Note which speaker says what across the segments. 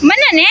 Speaker 1: Mana ne?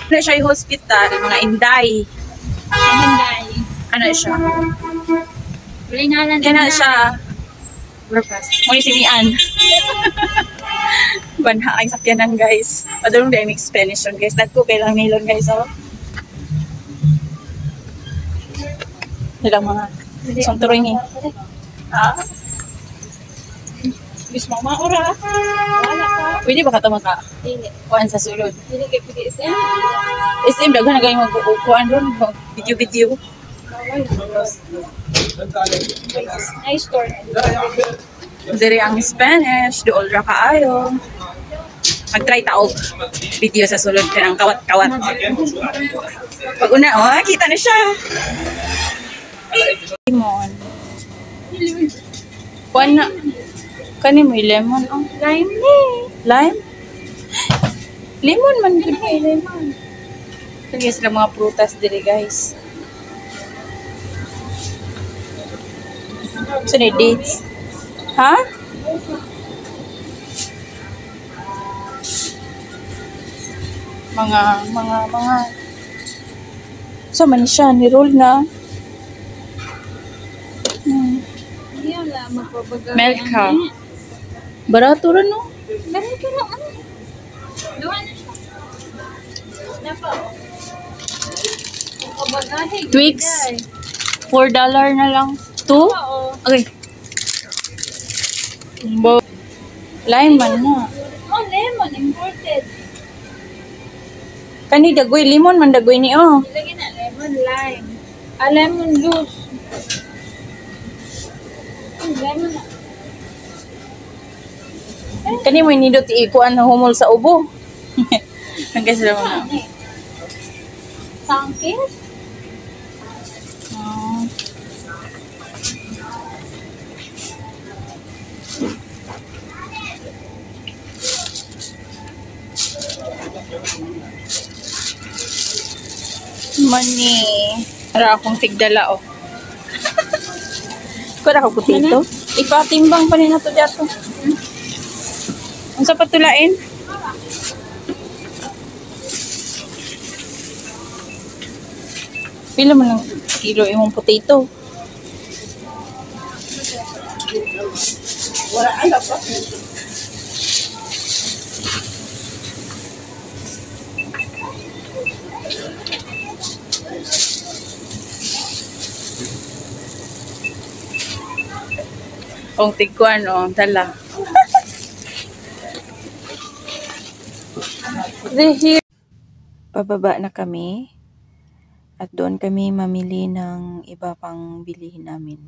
Speaker 1: Ano siya yung hospital, mga Inday.
Speaker 2: Inday.
Speaker 1: Ano siya?
Speaker 2: Lingalan
Speaker 1: Kaya siya. Muli si Mian. Banha ang sakyanan guys. Padulong dahil explanation guys. Nagko kailang nilon guys. Oh. Nilang mga sangturing eh. Ah. Bis mo maura.
Speaker 2: Wala ka.
Speaker 1: Pwede ba katama ka?
Speaker 2: Dili.
Speaker 1: Kuhaan sa sulod.
Speaker 2: Dili kay pwede SM.
Speaker 1: SM, daghan na kayo mag-kuhaan doon. Video-video.
Speaker 2: Nice store.
Speaker 1: Diri ang Spanish. Dool ra kaayo. Mag-try taog video sa sulod ka ng kawat-kawat. Pag una, oh, kita na siya. Lemon. Kuhaan na. Kani mo lemon, oh.
Speaker 2: Lime ni.
Speaker 1: Lime? Lemon man good kay lemon. Kaya sila mga prutas diri guys. So ni dates. Ha? Mga so man siya ni roll na.
Speaker 2: Iyon la magpabaga.
Speaker 1: Melka. Barato rin no?
Speaker 2: Dali ka na ano? Duwa na siya. Napa. Magpabagahe.
Speaker 1: Twix. $4 na lang. 2?
Speaker 2: Oo.
Speaker 1: Okay. Lime man na.
Speaker 2: Oh, lemon imported.
Speaker 1: Kani dagoy lemon man dagoy ni oh.
Speaker 2: Ilagay na lemon lime. Ah, lemon juice. Lemon na.
Speaker 1: Kani mo nindot ikuan na humol sa ubo. Hanggang sila mga.
Speaker 2: Sangkis?
Speaker 1: Oh. Money. Ara akong tigdala oh. Kuha ako potato. Ipatimbang pa ni nato dito. Ang sa patulain? Pila man ng kilo imong potato? Wala ala pa. Kung tigkuan o, dala. Pababa na kami. At doon kami mamili ng iba pang bilihin namin.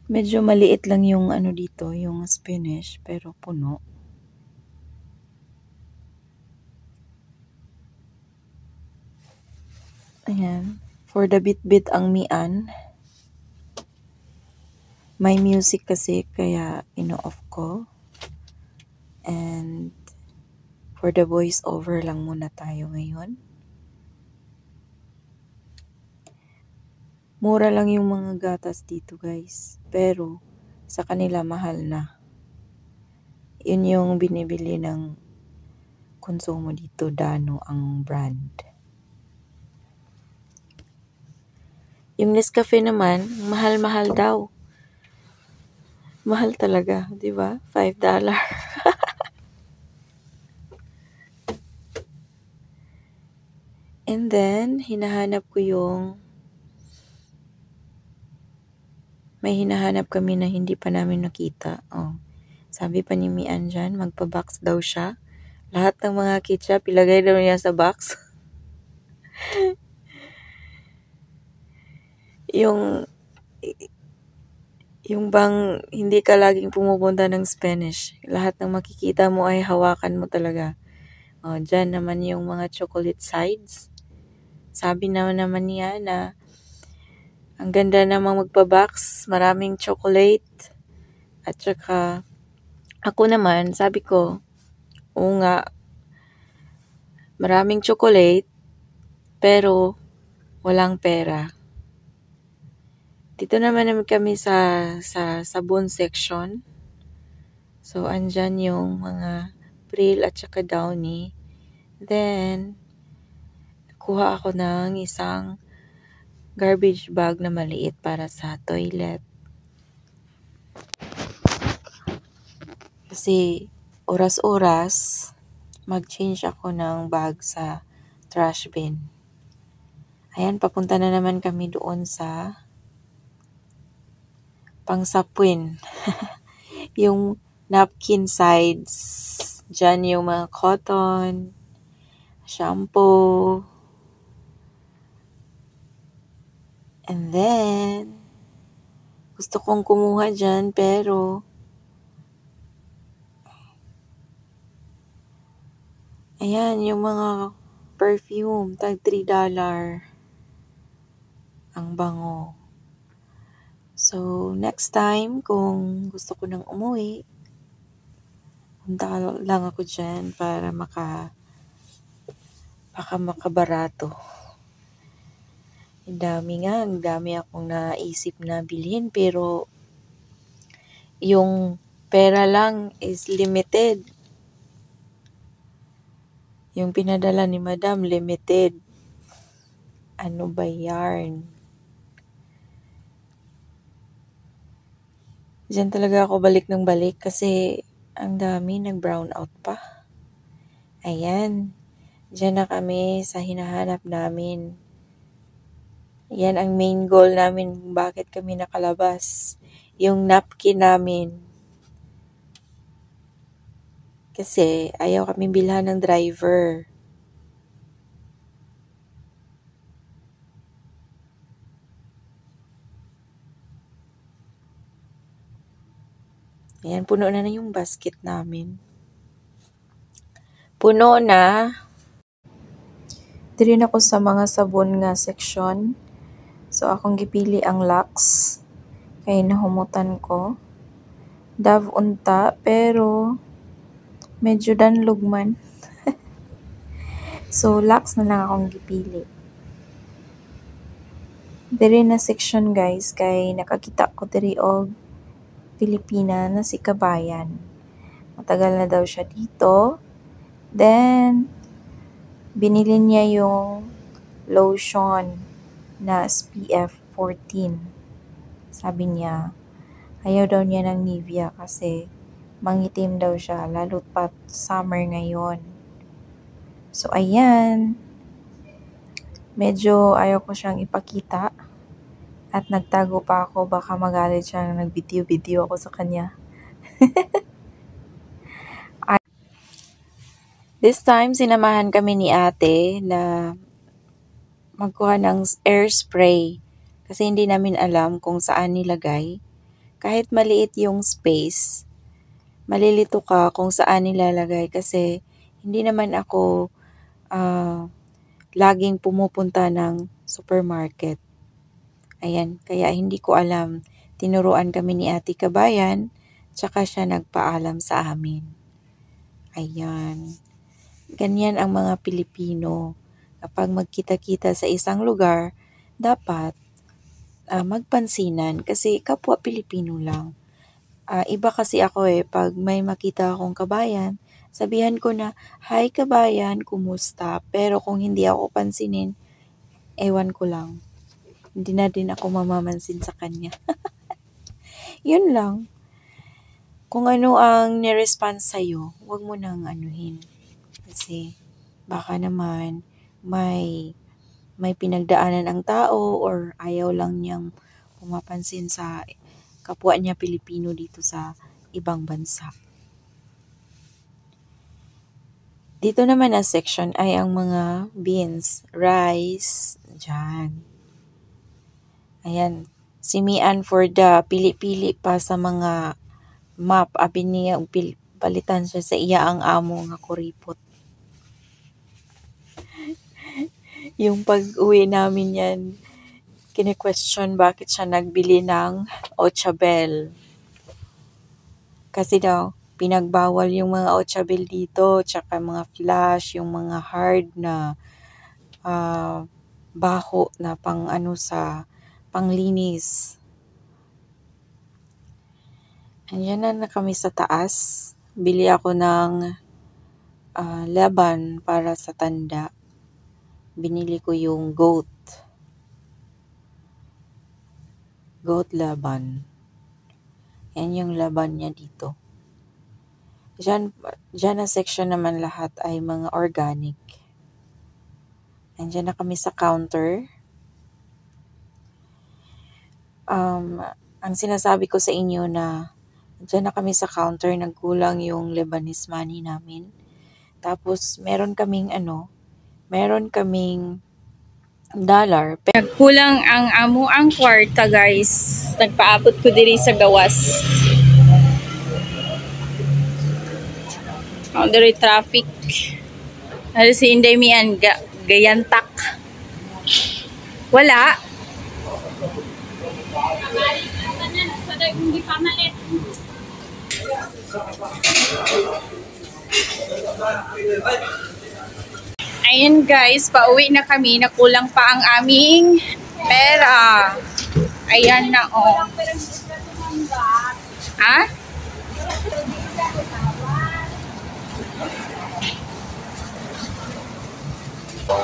Speaker 1: Medyo maliit lang yung ano dito, yung spinach, pero puno. Ayan. For the bit-bit ang Mian. May music kasi, kaya ino-off ko. And for the voice over lang muna tayo ngayon. Mura lang yung mga gatas dito guys. Pero sa kanila mahal na. Yun yung binibili ng konsumo dito. Dano ang brand. Yung Nescafe naman, mahal-mahal daw. Mahal talaga, di ba? $5. And then, hinahanap ko yung may hinahanap kami na hindi pa namin nakita. Oh. Sabi pa ni Mian dyan, magpa-box daw siya. Lahat ng mga ketchup, ilagay daw niya sa box. Yung bang hindi ka laging pumupunta ng Spanish. Lahat ng makikita mo ay hawakan mo talaga. O, dyan naman yung mga chocolate sides. Sabi naman niya na ang ganda namang magpa-box, maraming chocolate. At saka, ako naman, sabi ko, oo nga, maraming chocolate, pero walang pera. Dito naman kami sa sabon section. So, andyan yung mga Pril at saka Downy. Then, kuha ako ng isang garbage bag na maliit para sa toilet. Kasi, oras-oras, mag-change ako ng bag sa trash bin. Ayan, papunta na naman kami doon sa pangsapwin. Yung napkin sides. Diyan yung mga cotton, shampoo, and then, gusto kong kumuha dyan pero, ayan, yung mga perfume, tag $3. Ang bango. So, next time, kung gusto ko nang umuwi, punta lang ako dyan para makabarato. Ang dami akong naisip na bilhin, pero yung pera lang is limited. Yung pinadala ni Madam, limited. Ano ba yarn? Diyan talaga ako balik ng balik kasi ang dami, nag-brown out pa. Ayan. Diyan na kami sa hinahanap namin. Yan ang main goal namin kung bakit kami nakalabas. Yung napkin namin. Kasi ayaw kami bilhan ng driver. Ayan, puno na yung basket namin. Puno na. Diri na ako sa mga sabon nga section. So, akong gipili ang Lux. Kaya nahumutan ko. Dove unta, pero medyo danlog man. So, Lux na lang akong gipili. Diri na section guys, kay nakakita ko diri og Pilipina na si Kabayan. Matagal na daw siya dito. Then, binili niya yung lotion na SPF 14. Sabi niya, ayaw daw niya ng Nivea kasi mangitim daw siya, lalo pa summer ngayon. So, ayan. Medyo ayaw ko siyang ipakita. At nagtago pa ako, baka magalit siya na nag-video-video ako sa kanya. This time, sinamahan kami ni ate na magkuha ng air spray. Kasi hindi namin alam kung saan nilagay. Kahit maliit yung space, malilito ka kung saan nilalagay kasi hindi naman ako laging pumupunta ng supermarket. Ayan, kaya hindi ko alam. Tinuruan kami ni Ate Kabayan, tsaka siya nagpaalam sa amin. Ayan. Ganyan ang mga Pilipino. Kapag magkita-kita sa isang lugar, dapat magpansinan kasi kapwa Pilipino lang. Iba kasi ako pag may makita akong kabayan, sabihan ko na, "Hi kabayan, kumusta?" Pero kung hindi ako pansinin, ewan ko lang. Hindi na din ako mamamansin sa kanya. Yun lang. Kung ano ang nirespond sa'yo, huwag mo nang anuhin. Kasi baka naman may pinagdaanan ang tao or ayaw lang niyang pumapansin sa kapwa niya Pilipino dito sa ibang bansa. Dito naman na section ay ang mga beans, rice, dyan. Ayan, Si Mian for the pili-pili pa sa mga map. Abi niya palitan siya sa iya ang amo nga kuripot. Yung pag-uwi namin yan, kine-question bakit siya nagbili ng Ochabel. Kasi daw, pinagbawal yung mga Ochabel dito, tsaka mga flash, yung mga hard na baho na pang ano sa panglinis. Andiyan na kami sa taas. Bili ako ng laban para sa tanda. Binili ko yung goat laban. Yan yung laban niya dito. Diyan na section naman lahat ay mga organic. Andiyan na kami sa counter. Ang sinasabi ko sa inyo na andiyan na kami sa counter, nagkulang yung Lebanese money namin. Tapos meron kaming dollar.
Speaker 2: Nagkulang ang amo ang kwarta, guys. Nagpaabot ko diri sa gawas. Diri traffic. Ano si Inday Mian gayantak. Wala. Ayun guys, pauwi na kami. Nakulang pa ang aming pera. Ayan na oh. Ha?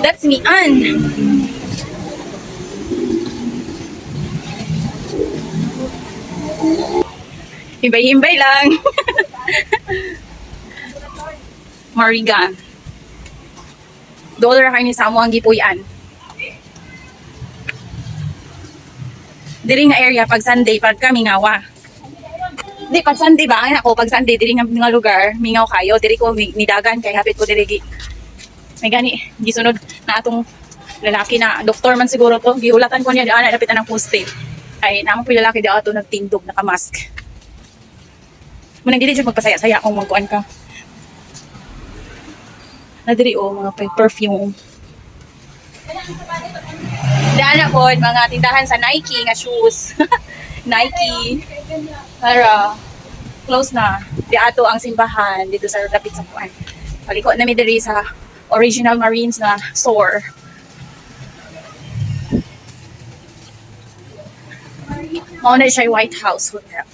Speaker 2: That's Mian. Himbay-himbay lang. Mariga. Dollar kayo ni Samo ang gipuyan. Diri nga area pag Sunday pag kami ngawa. Di pag Sunday ba ako pag Sunday diri nga mga lugar mingaw kayo diri ko nidagan kay hapit ko diri may gani gisunod na atong lalaki na doktor man siguro to gihulatan ko niya ana dapitan ng poste. Ay namo pila lalaki di ato nagtindog naka-mask. Muna dili jud magpasaya-saya kung magkuan ka. Na diri o mga perfume. Daan ako mga tindahan sa Nike nga shoes. Nike. Para close na. Di ato ang simbahan dito sa lapit sa kuan. Paliko na mi diri sa Original Marines na store. Mao na siya White House Hotel.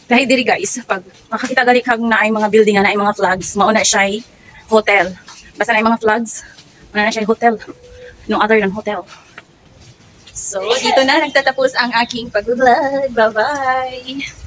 Speaker 2: Dahil diri guys, pag makakita gali kag naay mga building na naay mga flags, mao na siya hotel. Basta naay mga flags, mao na siya hotel. No other than hotel. So, dito na nagtatapos ang aking pag-vlog. Bye-bye!